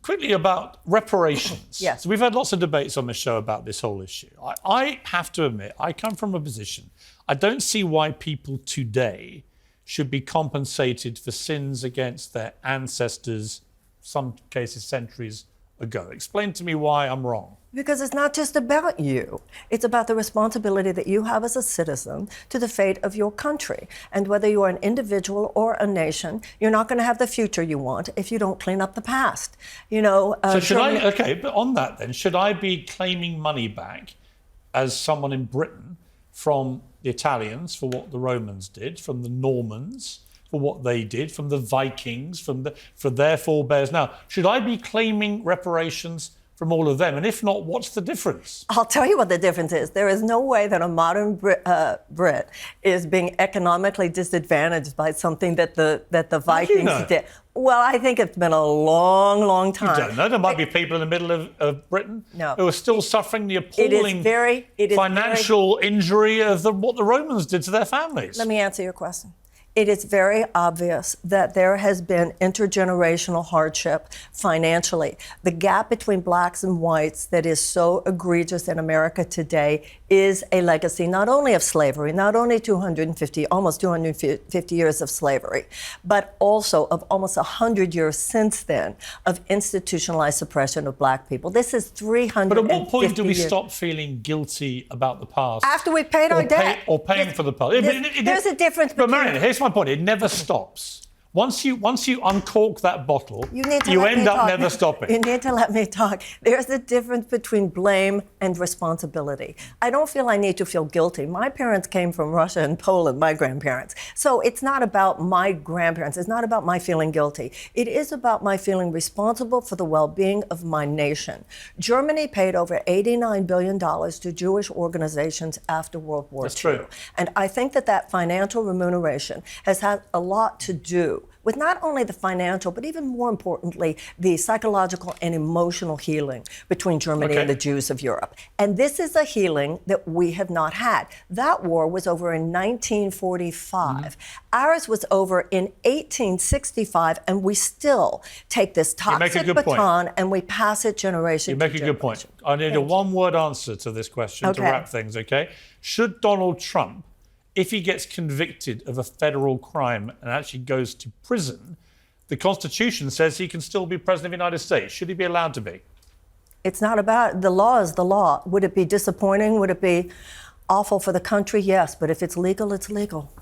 quickly about reparations. Yes. So we've had lots of debates on the show about this whole issue. I have to admit, I come from a position, I don't see why people today should be compensated for sins against their ancestors, some cases centuries ago. Explain to me why I'm wrong. Because it's not just about you. It's about the responsibility that you have as a citizen to the fate of your country. And whether you are an individual or a nation, you're not going to have the future you want if you don't clean up the past. You know. So should I? Okay, but on that then, should I be claiming money back as someone in Britain from the Italians for what the Romans did, from the Normans for what they did, from the Vikings, for their forebears? Now, should I be claiming reparations from all of them? And if not, what's the difference? I'll tell you what the difference is. There is no way that a modern Brit is being economically disadvantaged by something that the Vikings did. Well, I think it's been a long, long time. You don't know. There might be people in the middle of Britain who are still suffering the appalling financial injury of what the Romans did to their families. Let me answer your question. It is very obvious that there has been intergenerational hardship financially. The gap between blacks and whites that is so egregious in America today is a legacy not only of slavery, not only almost 250 years of slavery, but also of almost 100 years since then of institutionalized suppression of black people. This is 350 But at what point do we years. Stop feeling guilty about the past? After we've paid our debt. Or paying for the past. There's a difference between... But Marianne, here's my point. It never stops. Once you uncork that bottle, you end up never stopping. You need to let me talk. There's a difference between blame and responsibility. I don't feel I need to feel guilty. My parents came from Russia and Poland, my grandparents. So it's not about my grandparents. It's not about my feeling guilty. It is about my feeling responsible for the well-being of my nation. Germany paid over $89 billion to Jewish organizations after World War II. That's true. And I think that financial remuneration has had a lot to do with not only the financial, but even more importantly, the psychological and emotional healing between Germany and the Jews of Europe. And this is a healing that we have not had. That war was over in 1945. Ours was over in 1865, and we still take this toxic baton and we pass it generation to generation. You make a good point. I need a one-word answer to this question to wrap things, okay? Should Donald Trump, if he gets convicted of a federal crime and actually goes to prison, the Constitution says he can still be President of the United States. Should he be allowed to be? It's not about, the law is the law. Would it be disappointing? Would it be awful for the country? Yes, but if it's legal, it's legal.